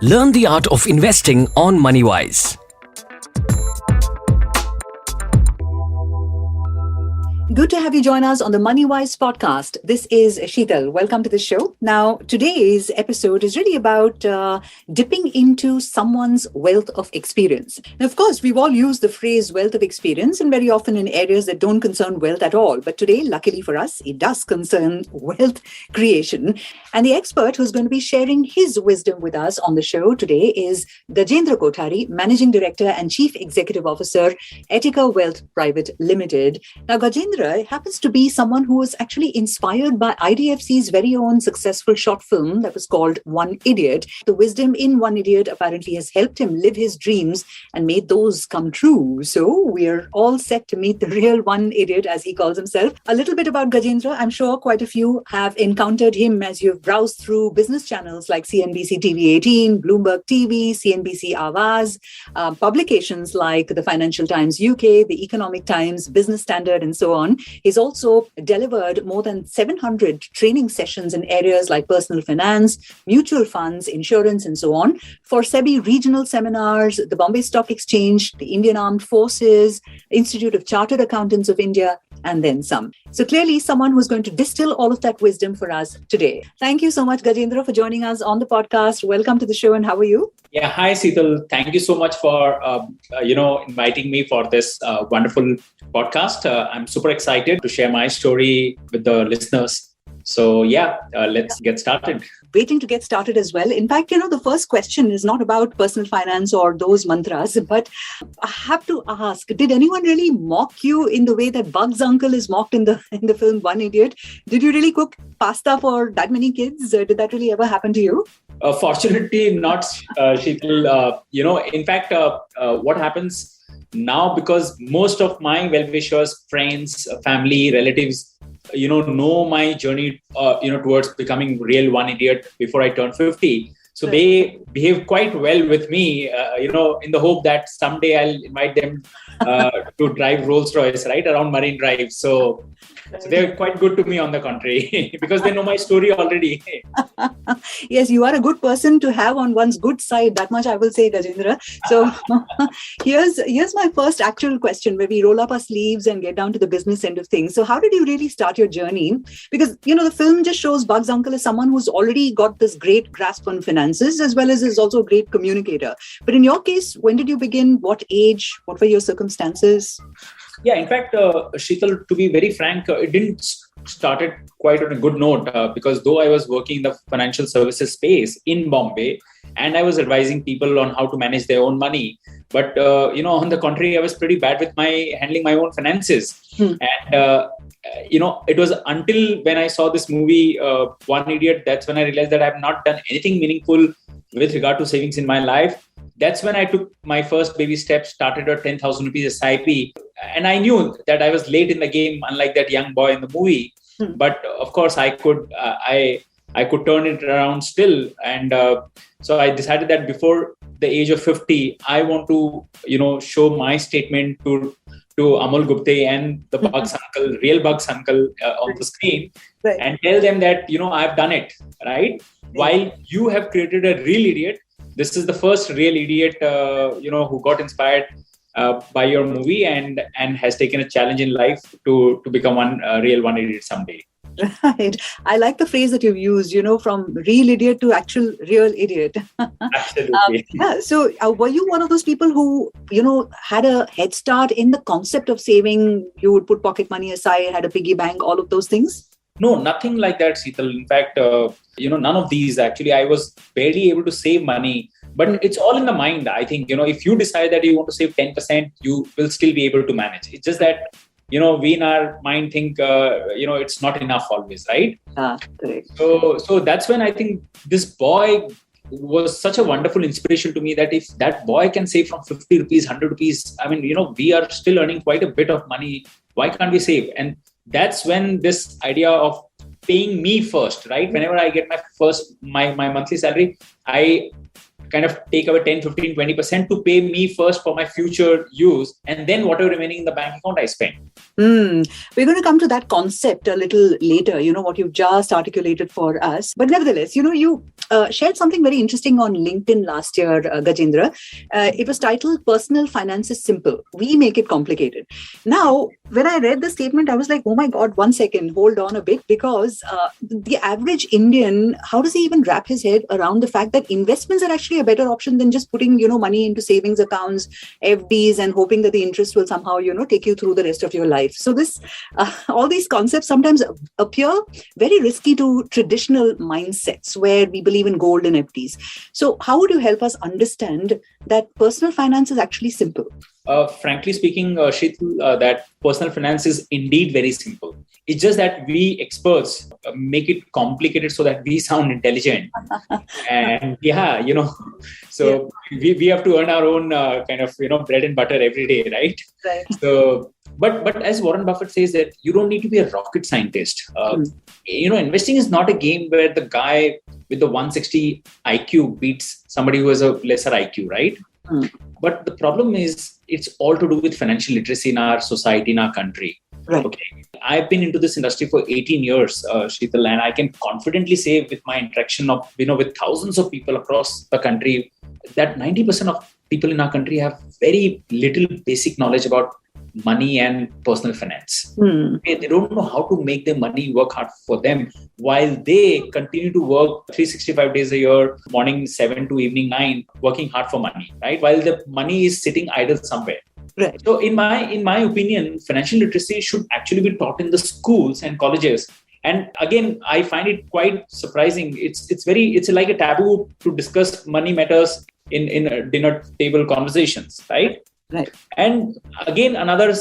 Learn the art of investing on Moneywise. Good to have you join us on the Moneywise Podcast. This is Sheetal. Welcome to the show. Now, today's episode is really about dipping into someone's wealth of experience. Now, of course, we've all used the phrase wealth of experience and very often in areas that don't concern wealth at all. But today, luckily for us, it does concern wealth creation. And the expert who's going to be sharing his wisdom with us on the show today is Gajendra Kothari, Managing Director and Chief Executive Officer, Etica Wealth Private Limited. Now, Gajendra happens to be someone who was actually inspired by IDFC's very own successful short film that was called One Idiot. The wisdom in One Idiot apparently has helped him live his dreams and made those come true. So we're all set to meet the real One Idiot, as he calls himself. A little bit about Gajendra. I'm sure quite a few have encountered him as you've browsed through business channels like CNBC TV 18, Bloomberg TV, CNBC Awaaz, publications like the Financial Times UK, the Economic Times, Business Standard, and so on. He's also delivered more than 700 training sessions in areas like personal finance, mutual funds, insurance, and so on for SEBI regional seminars, the Bombay Stock Exchange, the Indian Armed Forces, Institute of Chartered Accountants of India, and then some. So clearly someone who's going to distill all of that wisdom for us today. Thank you so much, Gajendra, for joining us on the podcast. Welcome to the show, and how are you? Yeah, hi, Sheetal. Thank you so much for, inviting me for this wonderful podcast. I'm super excited to share my story with the listeners. So let's get started. Waiting to get started as well. In fact, the first question is not about personal finance or those mantras, but I have to ask, did anyone really mock you in the way that Bugs Uncle is mocked in the film One Idiot? Did you really cook pasta for that many kids? Did that really ever happen to you? Fortunately, not, Sheetal. In fact, what happens now, because most of my well-wishers, friends, family, relatives, know my journey, towards becoming real One Idiot before I turn 50. So they behave quite well with me, in the hope that someday I'll invite them to drive Rolls Royce, right, around Marine Drive. So they're quite good to me, on the contrary, because they know my story already. Yes, you are a good person to have on one's good side. That much I will say, Gajendra. So here's my first actual question, where we roll up our sleeves and get down to the business end of things. So how did you really start your journey? Because, the film just shows Bugs Uncle as someone who's already got this great grasp on finances, as well as is also a great communicator. But in your case, when did you begin? What age? What were your circumstances? Yeah, in fact, Sheetal, to be very frank, it didn't started quite on a good note because though I was working in the financial services space in Bombay and I was advising people on how to manage their own money, but on the contrary, I was pretty bad with handling my own finances. And it was until when I saw this movie, One Idiot, that's when I realized that I have not done anything meaningful with regard to savings in my life. That's when I took my first baby steps, started a 10,000 rupees SIP. And I knew that I was late in the game, unlike that young boy in the movie. But of course, I could turn it around still. And so I decided that before the age of 50, I want to, show my statement to Amol Gupte and the Bugs Uncle, real Bugs Uncle on the screen, right, and tell them that, I've done it, right? While you have created a real idiot, this is the first real idiot, who got inspired by your movie and has taken a challenge in life to become one real One Idiot someday. Right. I like the phrase that you've used, from real idiot to actual real idiot. Absolutely. So were you one of those people who, had a head start in the concept of saving? You would put pocket money aside, had a piggy bank, all of those things? No, nothing like that, Sheetal. In fact, none of these. Actually, I was barely able to save money. But it's all in the mind. I think, if you decide that you want to save 10%, you will still be able to manage. It's just that, we in our mind think, it's not enough always, right? Correct. So that's when I think this boy was such a wonderful inspiration to me, that if that boy can save from 50 rupees, 100 rupees, we are still earning quite a bit of money. Why can't we save? And that's when this idea of paying me first, right? Whenever I get my monthly salary, I kind of take away 10, 15, 20% to pay me first for my future use. And then whatever remaining in the bank account, I spend. We're going to come to that concept a little later, what you've just articulated for us. But nevertheless, you shared something very interesting on LinkedIn last year, Gajendra. It was titled Personal Finance is Simple. We make it complicated. Now, when I read the statement, I was like, oh my God, 1 second, hold on a bit, because the average Indian, how does he even wrap his head around the fact that investments are actually a better option than just putting, money into savings accounts, FDs, and hoping that the interest will somehow, take you through the rest of your life. So all these concepts sometimes appear very risky to traditional mindsets where we believe in gold and FDs. So how would you help us understand that personal finance is actually simple? Frankly speaking, Sheetal, that personal finance is indeed very simple. It's just that we experts make it complicated so that we sound intelligent. And we have to earn our own kind of, bread and butter every day, right? Right. So, but as Warren Buffett says that you don't need to be a rocket scientist. Investing is not a game where the guy with the 160 IQ beats somebody who has a lesser IQ, right? But the problem is it's all to do with financial literacy in our society, in our country. Right. Okay. I've been into this industry for 18 years, Sheetal, and I can confidently say with my interaction of, with thousands of people across the country, that 90% of people in our country have very little basic knowledge about money and personal finance. Okay, they don't know how to make their money work hard for them while they continue to work 365 days a year, morning 7 to evening 9, working hard for money, right? While the money is sitting idle somewhere. Right. So in my opinion, financial literacy should actually be taught in the schools and colleges. And again, I find it quite surprising. It's like a taboo to discuss money matters in dinner table conversations, right? Right. And again, another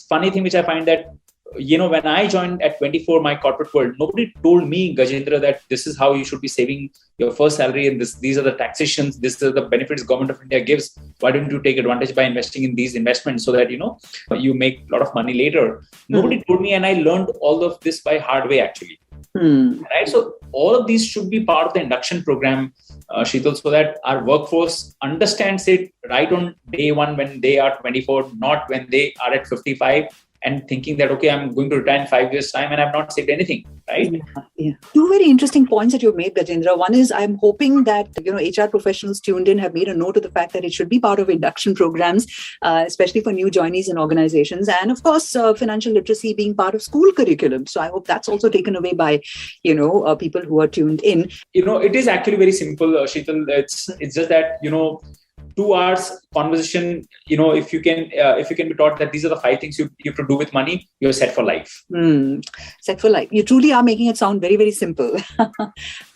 funny thing which I find that, when I joined at 24, my corporate world, nobody told me, Gajendra, that this is how you should be saving your first salary and these are the taxations, these are the benefits government of India gives. Why don't you take advantage by investing in these investments so that, you make a lot of money later? Nobody told me, and I learned all of this by hard way, actually. Right. So all of these should be part of the induction program, Sheetal, so that our workforce understands it right on day one when they are 24, not when they are at 55 and thinking that, okay, I'm going to retire in 5 years' time and I've not saved anything, right? Yeah. Two very interesting points that you've made, Gajendra. One is I'm hoping that, HR professionals tuned in have made a note of the fact that it should be part of induction programs, especially for new joinees in organizations. And of course, financial literacy being part of school curriculum. So I hope that's also taken away by, people who are tuned in. It is actually very simple, Sheetal. It's just that, 2 hours conversation, if you can be taught that these are the 5 things you have to do with money, you're set for life. Set for life. You truly are making it sound very, very simple.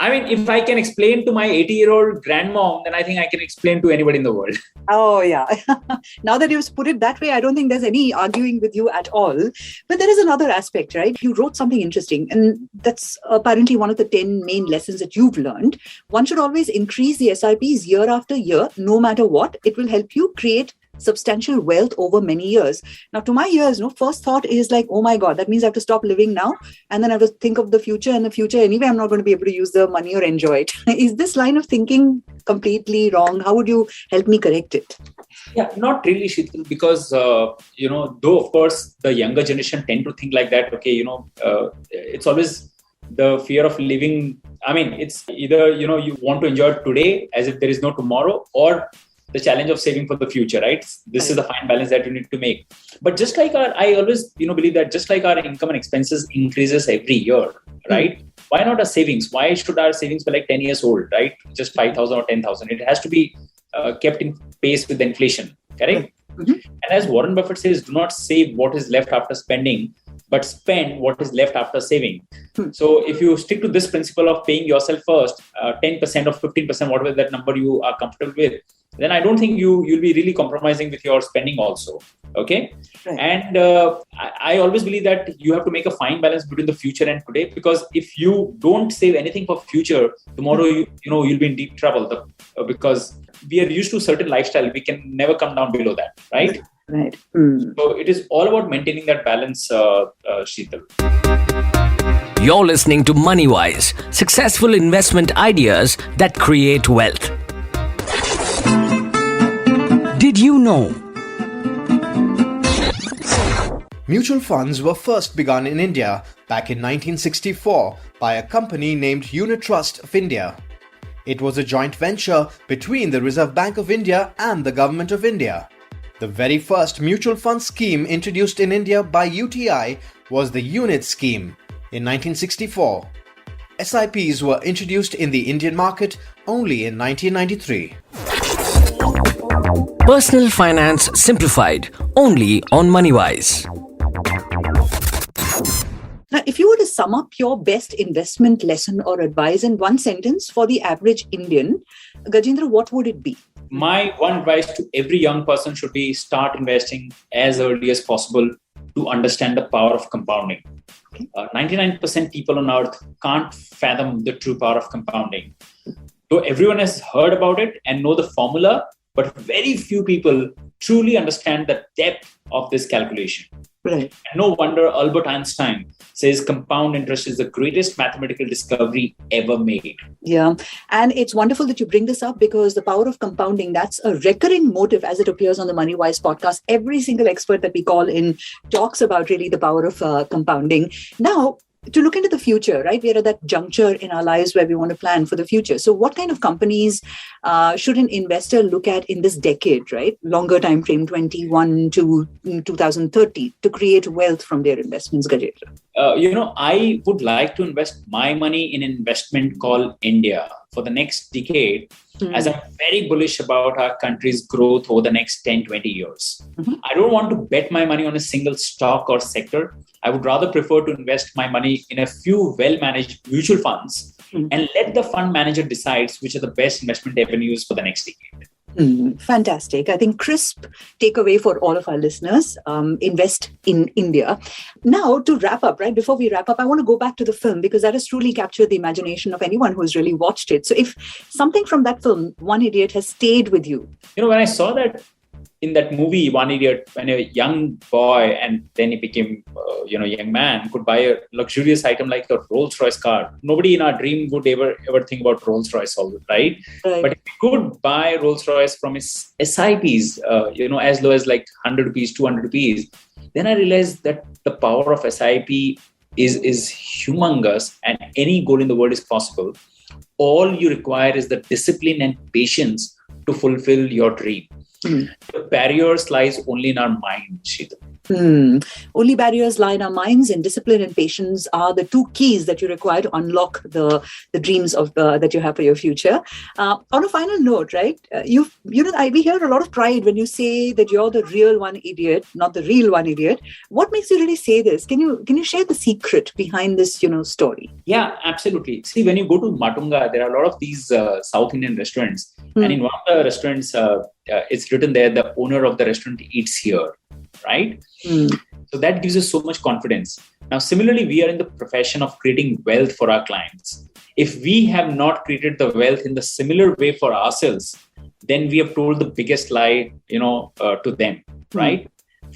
I mean, if I can explain to my 80-year-old grandmom, then I think I can explain to anybody in the world. Oh, yeah. Now that you've put it that way, I don't think there's any arguing with you at all. But there is another aspect, right? You wrote something interesting, and that's apparently one of the 10 main lessons that you've learned. One should always increase the SIPs year after year, no matter what. It will help you create substantial wealth over many years. Now, to my ears, first thought is like, oh my God, that means I have to stop living now. And then I have to think of the future, and the future anyway, I'm not going to be able to use the money or enjoy it. Is this line of thinking completely wrong? How would you help me correct it? Yeah, not really, Sheetal, because, though, of course, the younger generation tend to think like that. Okay, it's always the fear of living. I mean, it's either, you want to enjoy today as if there is no tomorrow, or the challenge of saving for the future, right? This is the fine balance that you need to make. But just like I always, believe that just like our income and expenses increases every year, right? Why not our savings? Why should our savings be like 10 years old, right? Just 5,000 or 10,000. It has to be kept in pace with the inflation, correct? And as Warren Buffett says, do not save what is left after spending, but spend what is left after saving. So if you stick to this principle of paying yourself first, 10% or 15%, whatever that number you are comfortable with, then I don't think you'll be really compromising with your spending also. Okay. Right. And I always believe that you have to make a fine balance between the future and today, because if you don't save anything for future, tomorrow, you'll be in deep trouble because we are used to a certain lifestyle. We can never come down below that. Right. Right. So it is all about maintaining that balance, Sheetal. You're listening to Moneywise, successful investment ideas that create wealth. you know? Mutual funds were first begun in India back in 1964 by a company named Unit Trust of India. It was a joint venture between the Reserve Bank of India and the Government of India. The very first mutual fund scheme introduced in India by UTI was the Unit Scheme in 1964. SIPs were introduced in the Indian market only in 1993. Personal finance simplified only on Moneywise. Now, if you were to sum up your best investment lesson or advice in one sentence for the average Indian, Gajendra, what would it be? My one advice to every young person should be start investing as early as possible to understand the power of compounding. Okay. 99% people on earth can't fathom the true power of compounding. Though everyone has heard about it and know the formula, but very few people truly understand the depth of this calculation. Right. And no wonder Albert Einstein says compound interest is the greatest mathematical discovery ever made. Yeah. And it's wonderful that you bring this up because the power of compounding, that's a recurring motive as it appears on the Moneywise podcast. Every single expert that we call in talks about really the power of compounding. Now, to look into the future, right? We're at that juncture in our lives where we want to plan for the future. So what kind of companies should an investor look at in this decade, right? Longer time frame, 21 to 2030, to create wealth from their investments, Gajendra? I would like to invest my money in an investment called India for the next decade, as I'm very bullish about our country's growth over the next 10, 20 years. Mm-hmm. I don't want to bet my money on a single stock or sector. I would rather prefer to invest my money in a few well-managed mutual funds and let the fund manager decide which are the best investment avenues for the next decade. Fantastic. I think crisp takeaway for all of our listeners, invest in India. Now to wrap up, right? Before we wrap up, I want to go back to the film because that has truly captured the imagination of anyone who's really watched it. So if something from that film, One Idiot, has stayed with you. When I saw that in that movie, One Idiot, when a young boy and then he became, young man could buy a luxurious item like a Rolls-Royce car. Nobody in our dream would ever think about Rolls-Royce, right? But if he could buy Rolls-Royce from his SIPs, as low as like 100 rupees, 200 rupees, then I realized that the power of SIP is humongous and any goal in the world is possible. All you require is the discipline and patience to fulfill your dream. The barriers lies only in our mind, Sheetal. Only barriers lie in our minds, and discipline and patience are the two keys that you require to unlock the dreams of that you have for your future. On a final note, right? We hear a lot of pride when you say that you're the real one idiot, not the real one idiot. What makes you really say this? Can you share the secret behind this, story? Yeah, absolutely. See, when you go to Matunga, there are a lot of these South Indian restaurants, and in one of the restaurants, it's written there, the owner of the restaurant eats here, right? So that gives us so much confidence. Now, similarly, we are in the profession of creating wealth for our clients. If we have not created the wealth in the similar way for ourselves, then we have told the biggest lie, to them, right?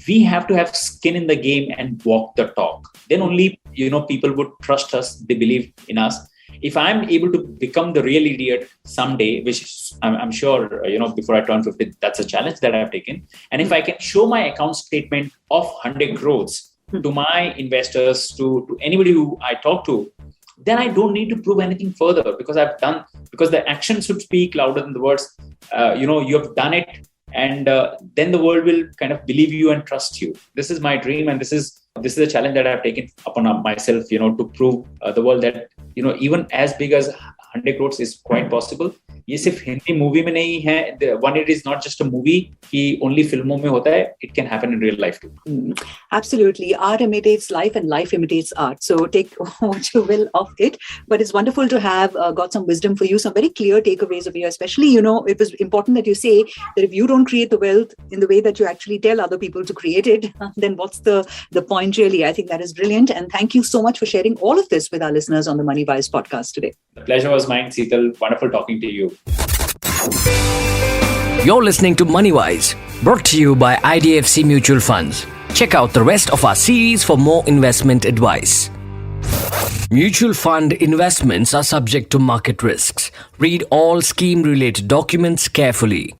We have to have skin in the game and walk the talk. Then only, people would trust us. They believe in us. If I'm able to become the real idiot someday, which I'm sure, before I turn 50, that's a challenge that I've taken. And if I can show my account statement of 100 crores to my investors, to anybody who I talk to, then I don't need to prove anything further because the action should speak louder than the words. You have done it. And then the world will kind of believe you and trust you. This is my dream. And this is a challenge that I've taken upon myself, to prove the world that, even as big as 100 crores is quite possible. ये सिर्फ Hindi movie में नहीं है. One, it is not just a movie कि only फिल्मों में होता है. It can happen in real life too. Absolutely. Art imitates life and life imitates art. So take what you will of it. But it's wonderful to have got some wisdom for you, some very clear takeaways of you. Especially, it was important that you say that if you don't create the wealth in the way that you actually tell other people to create it, then what's the point really? I think that is brilliant. And thank you so much for sharing all of this with our listeners on the Moneywise podcast today. The pleasure was mine, Sheetal. Wonderful talking to you. You're listening to Moneywise, brought to you by IDFC Mutual Funds. Check out the rest of our series for more investment advice. Mutual fund investments are subject to market risks. Read all scheme-related documents carefully.